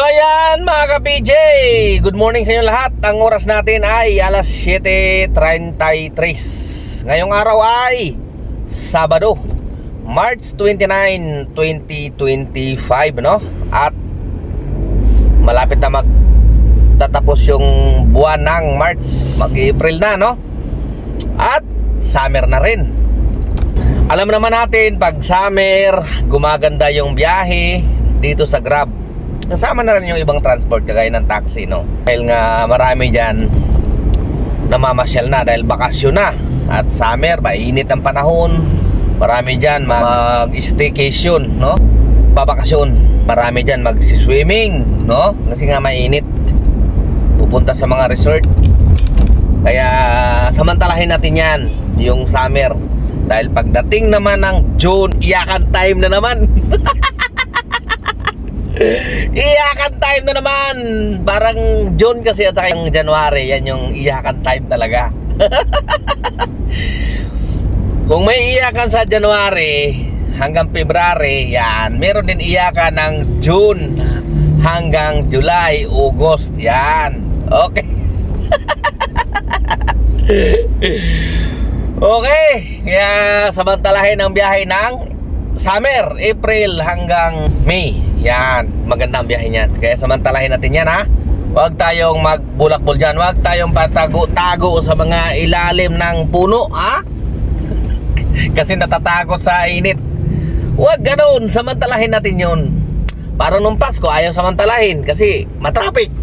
So ayan mga ka-PJ, good morning sa inyo lahat. Ang oras natin ay alas 7:33. Ngayong araw ay Sabado, March 29, 2025, no? At malapit na magtatapos yung buwan ng March, mag-April na, no? At summer na rin. Alam naman natin, pag summer, gumaganda yung biyahe dito sa Grab. Kasama na rin yung ibang transport kagaya ng taxi, no? Dahil nga marami dyan namamasyal na dahil bakasyon na. At summer, mainit ang panahon. Marami dyan mag-staycation, no? Babakasyon. Marami dyan mag-swimming, no? Kasi nga mainit. Pupunta sa mga resort. Kaya samantalahin natin yan, yung summer. Dahil pagdating naman ng June, iyakan time na naman. Iyakan time na naman. Parang June kasi at saka yung January, yan yung iyakan time talaga. Kung may iyakan sa January hanggang February, yan, meron din iyakan ng June hanggang July, August, yan. Okay. Okay, kaya samantalahin ang biyahe ng summer, April hanggang May. Yan, magandang biyahe niyan. Kaya samantalahin natin yan, ha. Huwag tayong magbulakbol dyan. Huwag tayong patago-tago sa mga ilalim ng puno, ha. Kasi natatakot sa init. Huwag ganoon, samantalahin natin yun. Parang nung Pasko, ayaw samantalahin kasi matraffic.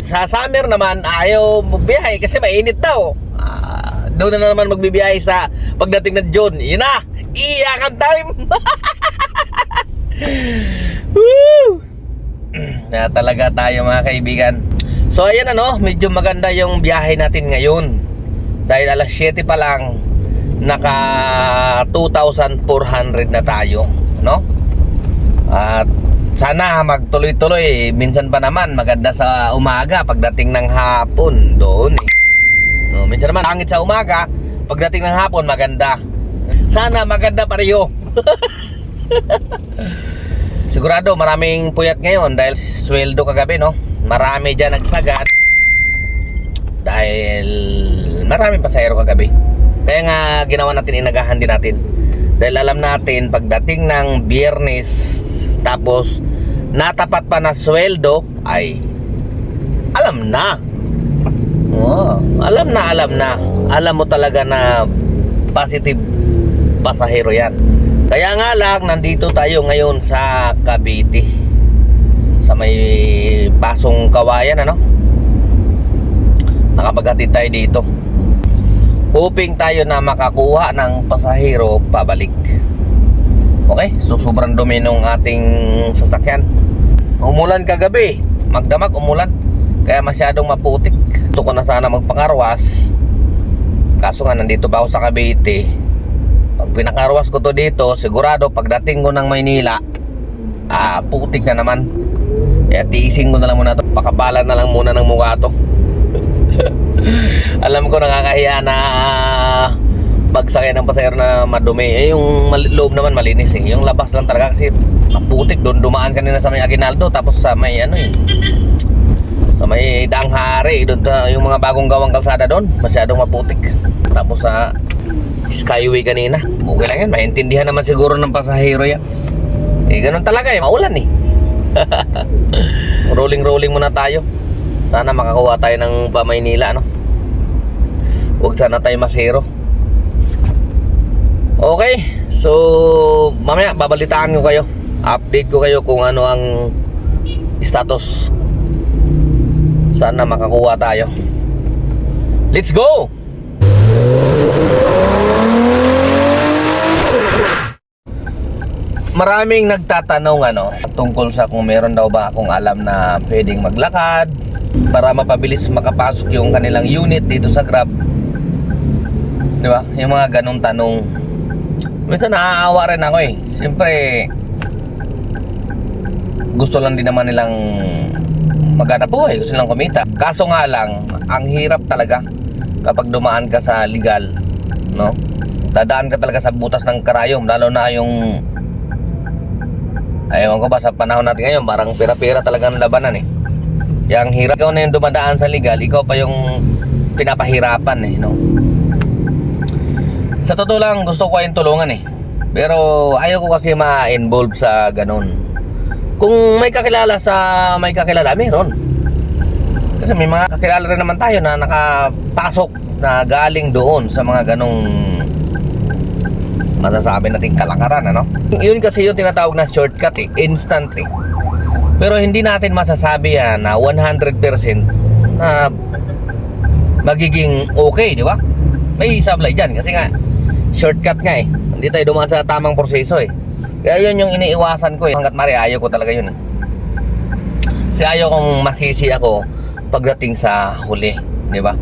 Sa summer naman, ayaw magbiyahe kasi mainit daw. Doon na naman magbibiyahe sa pagdating ng June. Yun na, iyakan time. Woo! Na talaga tayo mga kaibigan. So ayan, ano, medyo maganda yung biyahe natin ngayon. Dahil alas 7 pa lang, naka 2,400 na tayo, no? At sana magtuloy-tuloy. Minsan pa naman maganda sa umaga, pagdating ng hapon doon, eh. No, minsan naman langit sa umaga, pagdating ng hapon maganda. Sana maganda pareho. Sigurado maraming puyat ngayon dahil sweldo kagabi, no? Marami dyan nagsagad dahil maraming pasahero kagabi. Kaya nga ginawa natin, inagahan din natin. Dahil alam natin pagdating ng Biyernes tapos natapat pa na sweldo, ay alam na. Oh, alam na. Alam mo talaga na positive pasahero yan. Kaya nga lang, nandito tayo ngayon sa Cavite, sa may Pasong Kawayan, ano? Nakapaghatid tayo dito. Hoping tayo na makakuha ng pasahero pabalik. Okay, so sobrang dumi nung ating sasakyan. Umulan kagabi, magdamag umulan, kaya masyadong maputik. Gusto ko na sana magpakarwas, kaso nga nandito pa ako sa Cavite. Pag pinakarwas ko to dito, sigurado pagdating ko ng Maynila, putik na naman. Kaya tiising ko na lang muna to. Pakabalan na lang muna ng mukha to. Alam ko nakakahiya na pagsakay ng pasahero na madumi. Yung loob naman malinis, eh. Yung labas lang talaga kasi maputik. Doon dumaan kanina sa may Aguinaldo, tapos sa may sa may Daang Hari, doon yung mga bagong gawang kalsada doon, masyadong maputik. Tapos sa Skyway kanina, okay lang yan, maintindihan naman siguro ng pasahero yan. Eh ganun talaga, eh, maulan, eh. Rolling muna tayo. Sana makakuha tayo ng Maynila, no? Huwag sana tayo masero. Okay, so mamaya babalitaan ko kayo, update ko kayo kung ano ang status. Sana makakuha tayo. Let's go! Maraming nagtatanong, tungkol sa kung meron daw ba akong alam na pwedeng maglakad para mapabilis makapasok yung kanilang unit dito sa Grab. Di ba? Yung mga ganong tanong. Minsan naaawa rin ako, eh. Siyempre gusto lang din naman nilang maghanap buhay, gusto nilang kumita. Kaso nga lang, ang hirap talaga kapag dumaan ka sa legal, no? Dadaan ka talaga sa butas ng karayom, lalo na yung Ewan ko ba sa panahon natin ngayon, parang pira-pira talaga ang labanan eh. Yang hirap, ikaw na yung dumadaan sa legal, ikaw pa yung pinapahirapan eh, no? Sa totoo lang, gusto ko kayong tulungan eh. Pero ayaw ko kasi ma-involve sa ganun. Kung may kakilala sa may kakilala, meron. Kasi may mga kakilala rin naman tayo na nakapasok na galing doon sa mga ganong masasabi nating kalakaran, ano? Yun kasi yung tinatawag na shortcut eh, instant eh. Pero hindi natin masasabi yan na 100% na magiging okay, di ba? May sablay dyan kasi nga shortcut nga eh. Hindi tayo dumaan sa tamang proseso eh. Kaya yun yung iniiwasan ko eh. Hanggat mari ayaw ko talaga yun eh. Kasi ayaw kong masisi ako pagdating sa huli, di ba?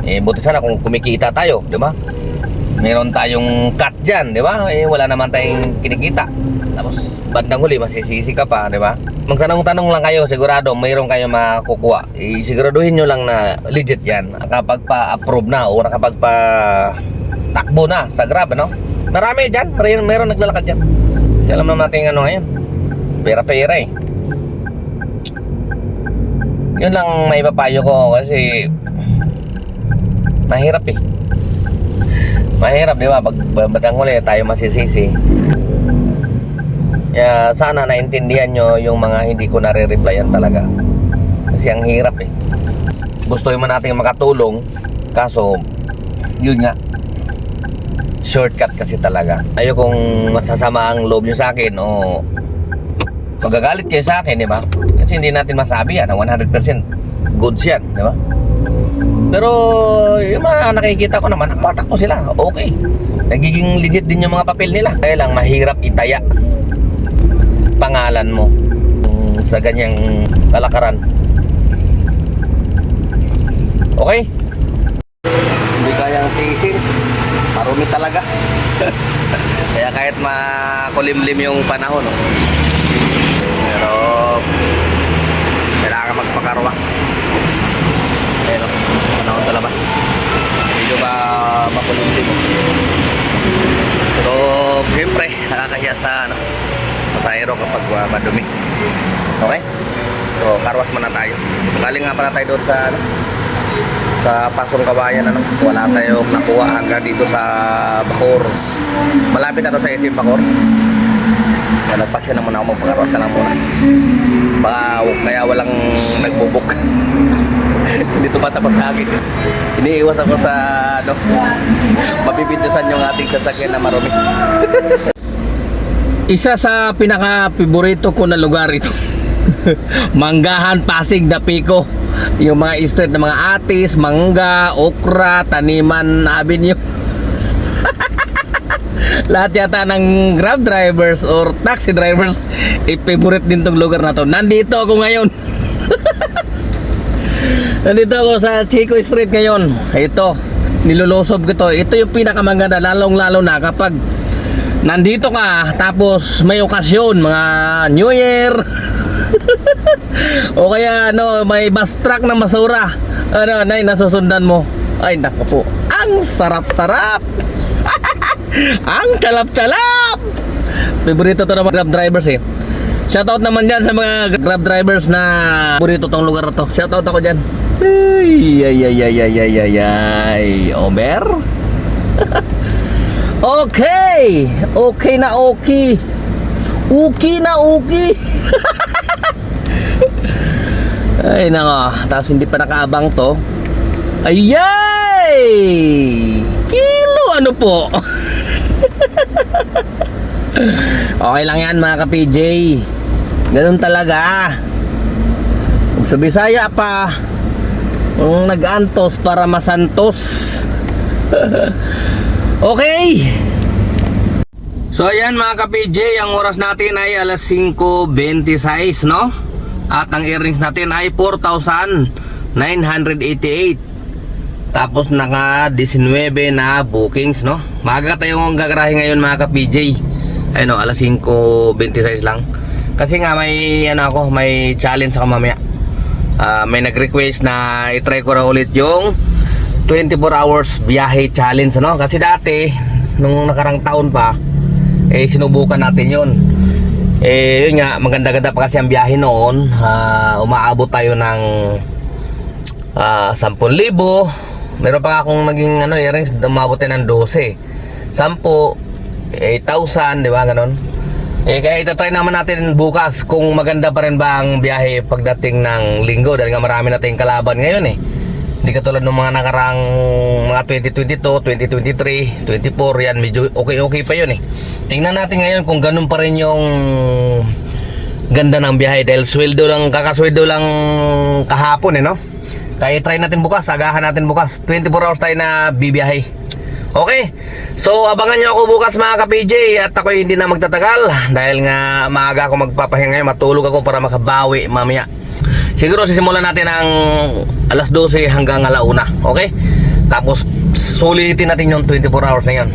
Eh buti sana kung kumikita tayo, di ba? Meron tayong cut dyan, di ba? Eh wala naman tayong kinikita. Tapos bandang huli masisisi ka pa, di ba? Magtanong-tanong lang kayo, sigurado mayroon kayo makukuha. Siguraduhin nyo lang na legit yan. Kapag pa-approve na o kapag pa-takbo na sa Grab, ano? Marami dyan, mayroon naglalakad dyan. Kasi alam naman natin ano ngayon, pera-pera eh. Yun lang may papayo ko kasi mahirap eh. Mahirap, di ba? Pag bandang huli tayo masisisi. Kaya sana naintindihan nyo yung mga hindi ko nare-replyan talaga. Kasi ang hirap eh. Gusto naman natin makatulong, kaso yun nga, shortcut kasi talaga. Ayaw kung masasama ang loob nyo sa akin o magagalit kayo sa akin, di ba? Kasi hindi natin masabi yan na 100% goods yan, di ba? Pero yung mga nakikita ko naman, nakatakbo sila, okay. Nagiging legit din yung mga papel nila. Kaya lang mahirap itaya pangalan mo sa ganyang kalakaran. Okay? Hindi kayang tiisin, marumi talaga. Kaya kahit makulimlim yung panahon, no? Pero kailangan magpakarwa. Ayun, panahon sa labas. Medyo ba makulimlim. Pero siyempre nakakahiya sa pasahero kapag madumi. Okay? So karwas muna tayo. Galing nga pala tayo doon sa Pasong Kabayan, ano? Wala tayong nakuha hanggang dito sa Bacoor. Malapit na to sa SM Bacoor. So, nagpasya na muna ako, magpakarwas na lang muna. Kaya walang nagbubuk. Hindi tumatapos sa akin. Iniiwas ako sa mapipintusan yung ating sasakyan na marumi. Isa sa pinaka-favorito ko na lugar ito. Manggahan, Pasig, Dapico. Yung mga street na mga atis, mangga, okra, taniman, avenue. Lahat yata ng Grab drivers or taxi drivers favorite din tong lugar na to. Nandito ako ngayon. Nandito ako sa Chico Street ngayon. Ito, nilulusob ko to. Ito yung pinakamaganda, lalong-lalo na kapag nandito ka tapos may okasyon, mga New Year. O kaya ano, may bus truck na basura, ano, nasusundan mo. Ay naku po, ang sarap-sarap. Ang calap-calap. Favorito to ng mga Grab drivers eh. Shoutout naman dyan sa mga Grab drivers na favorito tong lugar na to. Shoutout ako dyan. Ay, Omer. Okay. Okay na okay. Okay na okay. Ay nako, tapos hindi pa nakaabang to. Ayay! Kilo ano po? Okay lang yan mga ka-PJ. Ganun talaga. Kung sa Bisaya pa, kung nag-antos para masantos. Okay. So ayan mga ka-PJ, ang oras natin ay alas 5:26, no? At ang earnings natin ay 4,988. Tapos naka 19 na bookings, no? Maaga tayong gagarahe ngayon mga ka-PJ. Ayun, no, alas 5:26 lang. Kasi nga may may challenge ako mamaya. May nag-request na i-try ko na ulit yung 24 hours biyahe challenge, no? Kasi dati nung nakarang taon pa sinubukan natin 'yon. Eh, yun nga, maganda-ganda pa kasi ang biyahe noon. Umaabot tayo ng 10,000. Meron pa akong naging earrings, umabot tayo ng 12. 10, 8,000, di ba, ganon. Kaya itatry naman natin bukas kung maganda pa rin ba ang biyahe pagdating ng linggo. Dahil nga marami nating kalaban ngayon Hindi katulad ng mga nakarang mga 2022, 2023, 24, yan medyo okay pa yun Tingnan natin ngayon kung ganun pa rin yung ganda ng biyahe dahil kakasweldo lang kahapon no? Kaya try natin bukas, agahan natin bukas. 24 hours tayo na bibiyahe. Okay? So abangan nyo ako bukas mga ka-PJ at ako hindi na magtatagal dahil nga maaga ako magpapahinga ngayon, matulog ako para makabawi mamaya. Siguro sisimulan natin ang alas 12 hanggang alauna. Okay? Tapos sulitin natin yung 24 hours na yan.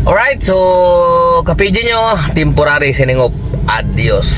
Alright, so ka-PJ nyo, temporary signing off. Adios.